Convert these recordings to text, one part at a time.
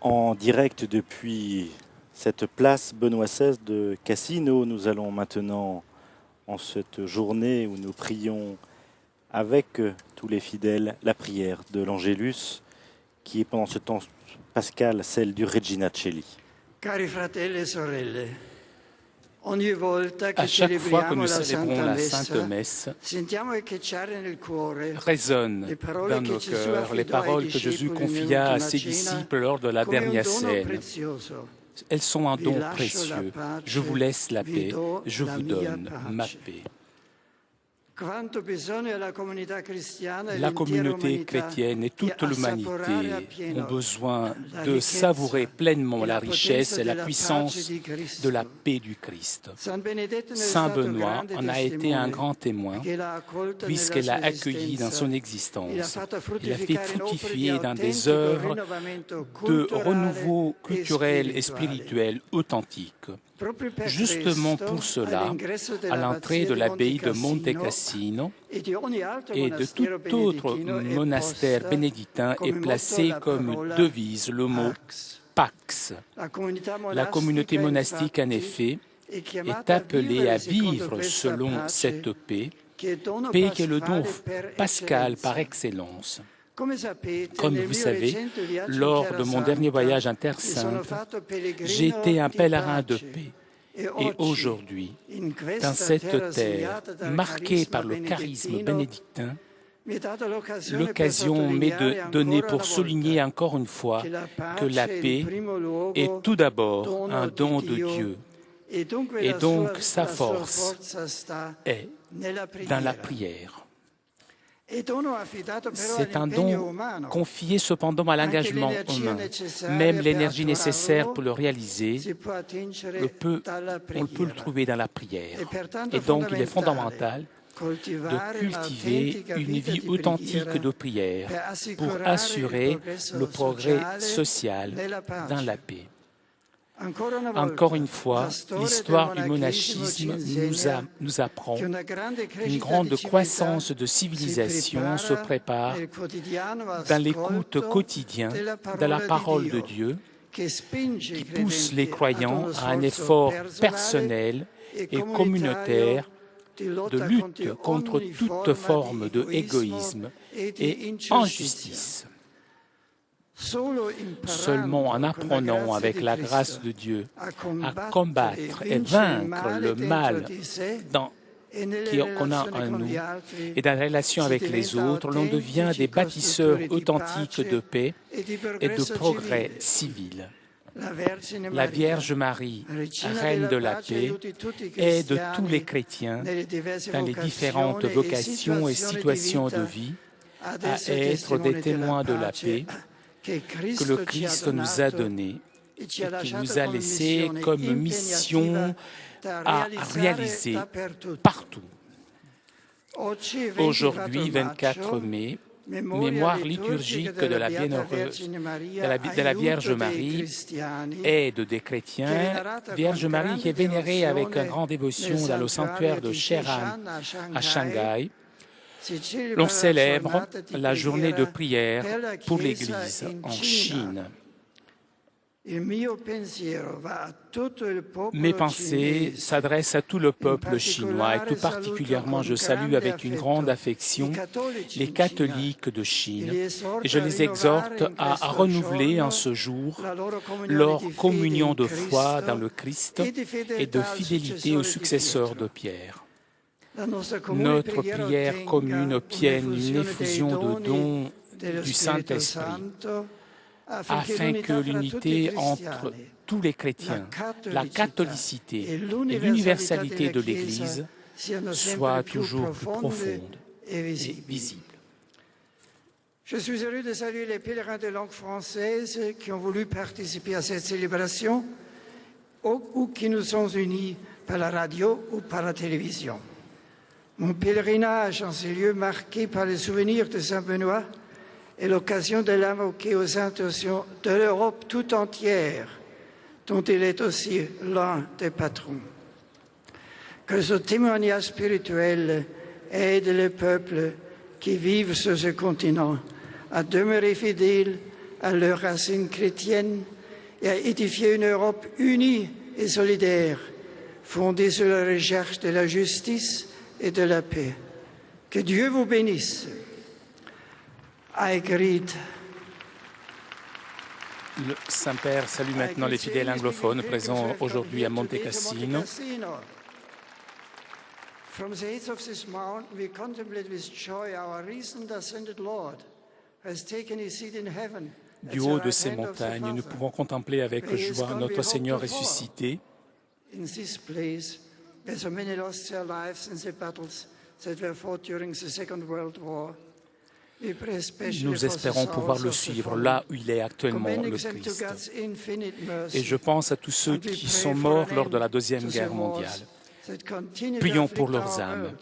En direct depuis cette place Benoît XVI de Cassino, nous allons maintenant, en cette journée où nous prions avec tous les fidèles, la prière de l'Angélus, qui est pendant ce temps pascal celle du Regina Coeli. Cari fratelli e sorelle, ogni volta À che chaque fois que celebriamo nous la célébrons Santa la Sainte Messa, Messe, sentiamo echeggiare nel cuore résonnent le parole dans che nos Gesù cœurs les affidò ai paroles que Jésus discepoli confia à nell'ultima ses cena disciples lors de la come un dernière dono scène. prezioso. Elles sont un Vi don lascio la précieux. pace, Je vous laisse la vi paix, do je la vous mia donne pace. ma paix. Quanto bisogno la comunità cristiana e La l'intera communauté umanità chrétienne et di toute l'humanité assaporare ont appieno besoin la de ricchezza savourer pleinement e la la richesse potenza et la della puissance pace di Cristo. de la paix du Christ. San Benedetto ne è Saint stato Benoît grande en a été un testimone, grand témoin perché l'ha accolta puisqu'elle nella l'a sua accueilli dans son e l'ha existence. fatta Il a fait fruttificare in opere di fructifier dans des autentico œuvres rinnovamento de culturale renouveau e culturel et spirituale. spirituel authentique. Proprio per Justement questo, pour cela, all'ingresso à l'entrée de l'abbaye de Monte Cassino Cassino e di ogni altro et de monastero tout autre benedettino è monastère posta bénédictin est come placé motto la comme parola devise le mot Pax. Pax. La communauté monastique, en effet, est appelée à vivre selon cette paix, paix qui est le don pascal par excellence. Comme vous savez, lors de mon dernier voyage en Terre Sainte, j'ai été un pèlerin de paix. Et aujourd'hui, dans cette terre marquée par le charisme bénédictin, l'occasion m'est donnée pour souligner encore une fois que la paix est tout d'abord un don de Dieu. Et donc sa force est dans la prière. C'est un don confié cependant à l'engagement humain. Même l'énergie nécessaire pour le réaliser, on peut le trouver dans la prière. Et donc il est fondamental de cultiver une vie authentique de prière pour assurer le progrès social dans la paix. Encore une fois, l'histoire du monachisme nous apprend qu'une grande croissance de civilisation se prépare dans l'écoute quotidienne de la parole de Dieu qui pousse les croyants à un effort personnel et communautaire de lutte contre toute forme d'égoïsme et injustice. Seulement en apprenant avec la grâce de Dieu à combattre et vaincre le mal qu'on a en nous et dans la relation avec les autres, l'on devient des bâtisseurs authentiques de paix et de progrès civil. La Vierge Marie, Reine de la paix, aide tous les chrétiens dans les différentes vocations et situations de vie à être des témoins de la paix que le Christ nous a donné et qu'il nous a laissé comme mission à réaliser partout. Aujourd'hui, 24 mai, mémoire liturgique de la bienheureuse, de la Vierge Marie, aide des chrétiens, Vierge Marie qui est vénérée avec une grande dévotion dans le sanctuaire de Sheran à Shanghai. L'on célèbre la journée de prière pour l'Église en Chine. Mes pensées s'adressent à tout le peuple chinois et tout particulièrement je salue avec une grande affection les catholiques de Chine et je les exhorte à renouveler en ce jour leur communion de foi dans le Christ et de fidélité au successeur de Pierre. Notre prière commune obtienne une effusion de dons du Saint-Esprit afin que l'unité entre tous les chrétiens, la catholicité et l'universalité de l'Église soit toujours plus profonde et visible. Je suis heureux de saluer les pèlerins de langue française qui ont voulu participer à cette célébration ou qui nous sont unis par la radio ou par la télévision. Mon pèlerinage en ces lieux marqués par les souvenirs de Saint-Benoît est l'occasion de l'invoquer aux intentions de l'Europe tout entière, dont il est aussi l'un des patrons. Que ce témoignage spirituel aide les peuples qui vivent sur ce continent à demeurer fidèles à leurs racines chrétiennes et à édifier une Europe unie et solidaire, fondée sur la recherche de la justice et de la paix. Que Dieu vous bénisse. Aegrit. Le Saint-Père salue maintenant les fidèles anglophones présents aujourd'hui à Monte Cassino. From the heights of this mountain we contemplate with joy our recent ascended Lord, who has taken his seat in heaven. Du haut de ces montagnes, nous pouvons contempler avec joie notre Seigneur ressuscité. In this place, where so many lost their lives in the battles that were fought during the Second World War. Nous espérons pouvoir le suivre là où il est actuellement, le Christ. Et je pense à tous ceux qui sont morts lors de la Deuxième Guerre mondiale. Prions pour leurs âmes.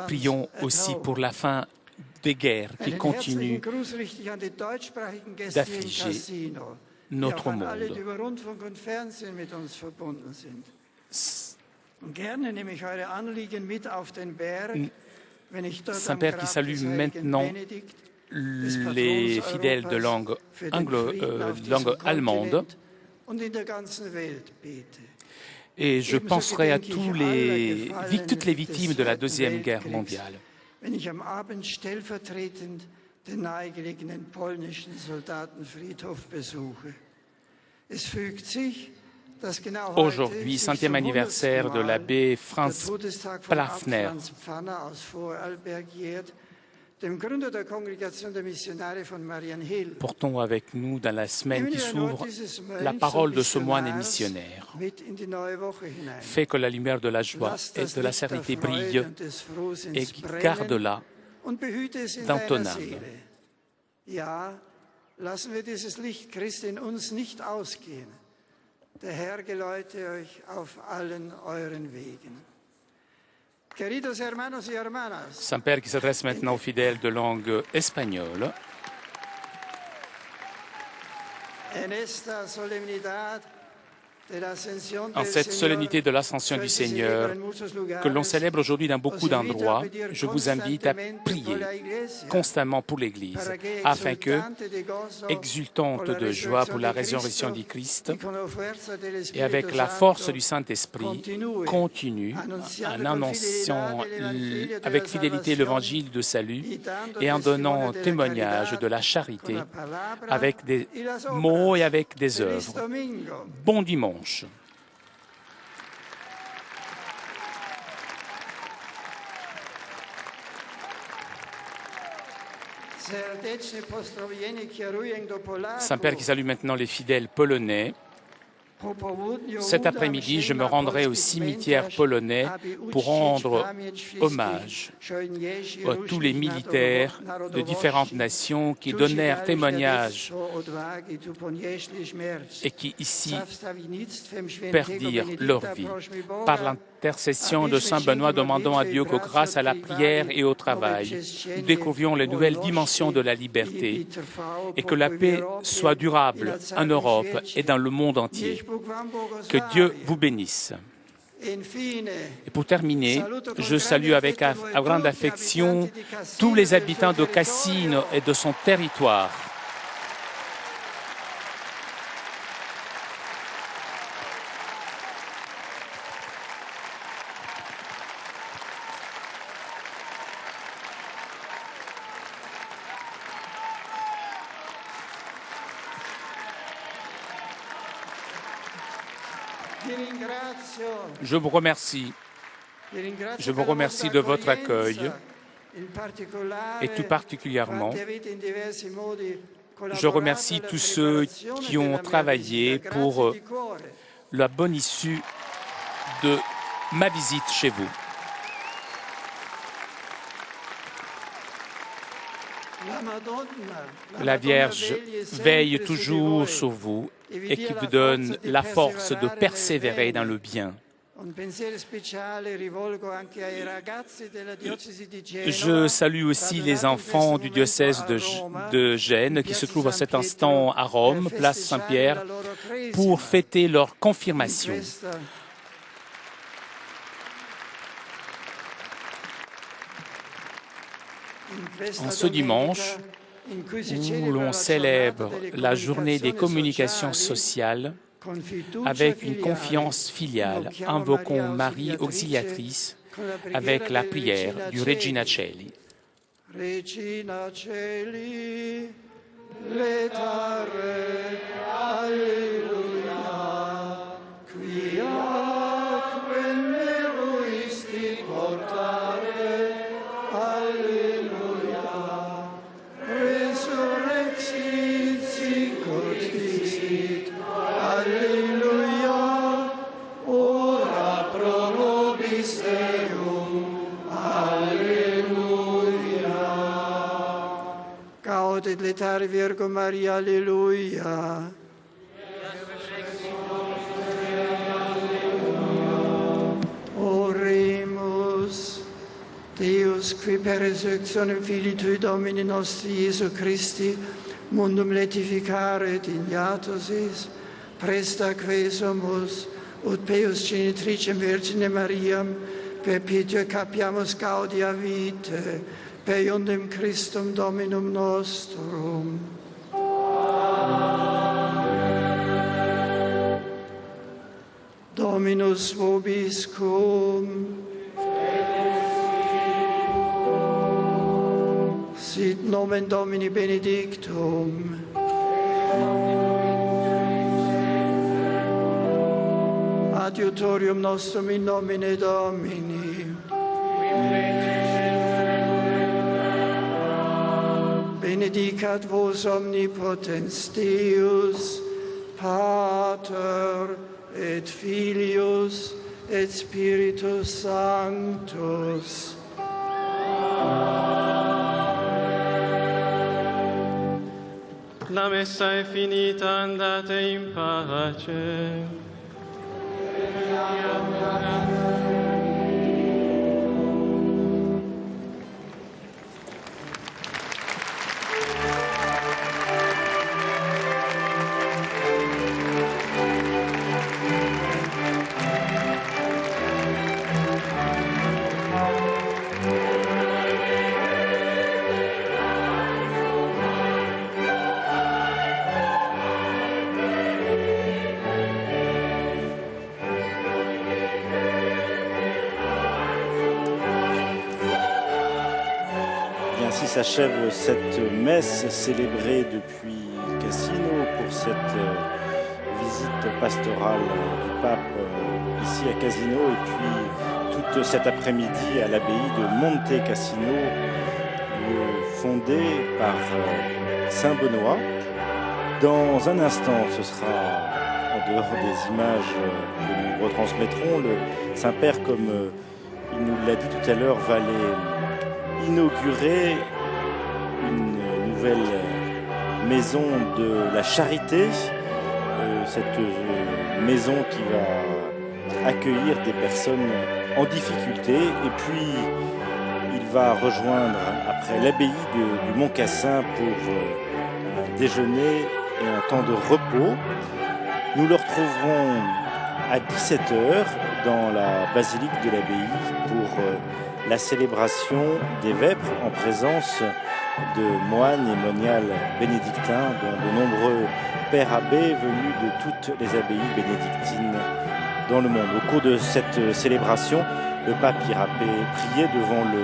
Prions aussi pour la fin des guerres qui continuent d'affliger notre monde. Saint-Père qui salue maintenant les fidèles de langue allemande. Et je penserai à toutes les victimes de la Deuxième Guerre mondiale. Aujourd'hui, 100e anniversaire de l'abbé Franz Pfaffner. Portons avec nous dans la semaine qui s'ouvre la parole de ce moine et missionnaire. Fais que la lumière de la joie et de la sérénité brille et garde-la dans ton âme. Der Herr geleite euch auf allen euren Wegen. Queridos hermanos y hermanas. Saint-Père qui s'adresse maintenant aux fidèles de langue espagnole. En esta solemnidad En cette solennité de l'Ascension du Seigneur, que l'on célèbre aujourd'hui dans beaucoup d'endroits, je vous invite à prier constamment pour l'Église, afin que, exultante de joie pour la résurrection du Christ, et avec la force du Saint-Esprit, continue en annonçant avec fidélité l'évangile de salut et en donnant témoignage de la charité avec des mots et avec des œuvres. Bon dimanche. Saint-Père qui salue maintenant les fidèles polonais. Cet après-midi, je me rendrai au cimetière polonais pour rendre hommage à tous les militaires de différentes nations qui donnèrent témoignage et qui ici perdirent leur vie. Par l'intercession de Saint Benoît, demandons à Dieu que grâce à la prière et au travail, nous découvrions les nouvelles dimensions de la liberté et que la paix soit durable en Europe et dans le monde entier. Que Dieu vous bénisse. Et pour terminer, je salue avec grande affection tous les habitants de Cassino et de son territoire. Je vous remercie. Je vous remercie de votre accueil et tout particulièrement, je remercie tous ceux qui ont travaillé pour la bonne issue de ma visite chez vous. La Vierge veille toujours sur vous et qui vous donne la force de persévérer dans le bien. Je salue aussi les enfants du diocèse de Gênes qui se trouvent à cet instant à Rome, place Saint-Pierre, pour fêter leur confirmation. En ce dimanche, où l'on célèbre la journée des communications sociales, avec une confiance filiale, invoquons Marie auxiliatrice avec la prière du Regina Coeli. Regina Coeli, letare, alleluia, quiaque meruisti portare, alleluia, resurrexit sicut dixit, alleluia, ora pro nobis Deum, alleluia. Gaudet letare Virgo Maria, alleluia. Oremus, Deus, qui per resurrectionem Filii Tui Domini nostri Iesu Christi, mundum letificare dignatus is, presta quesumus, ut peus genitricem Virgine Mariam, per pitiam capiamus gaudia vitae, per iundem Christum Dominum nostrum. Dominus vobiscum. Sit nomen Domini benedictum. Adiutorium nostrum in nomine Domini. Benedicat vos omnipotens Deus, Pater et Filius et Spiritus Sanctus. La messa è finita, andate in pace. Ainsi s'achève cette messe célébrée depuis Cassino pour cette visite pastorale du pape ici à Cassino et puis toute cet après-midi à l'abbaye de Monte Cassino, lieu fondé par Saint Benoît. Dans un instant, ce sera en dehors des images que nous retransmettrons. Le Saint-Père, comme il nous l'a dit tout à l'heure, va les inaugurer une nouvelle maison de la charité, cette maison qui va accueillir des personnes en difficulté, et puis il va rejoindre après l'abbaye du Mont-Cassin pour un déjeuner et un temps de repos. Nous le retrouverons à 17h dans la basilique de l'abbaye pour la célébration des vêpres en présence de moines et moniales bénédictins, dont de nombreux pères abbés venus de toutes les abbayes bénédictines dans le monde. Au cours de cette célébration, le pape ira prier devant le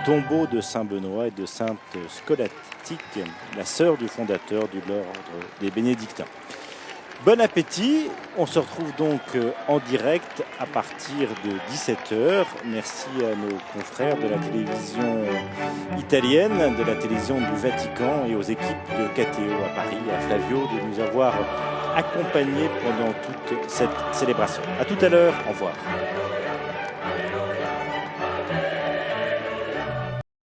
tombeau de Saint Benoît et de Sainte Scolastique, la sœur du fondateur de l'ordre des bénédictins. Bon appétit, on se retrouve donc en direct à partir de 17h. Merci à nos confrères de la télévision italienne, de la télévision du Vatican et aux équipes de KTO à Paris, à Flavio, de nous avoir accompagnés pendant toute cette célébration. À tout à l'heure, au revoir.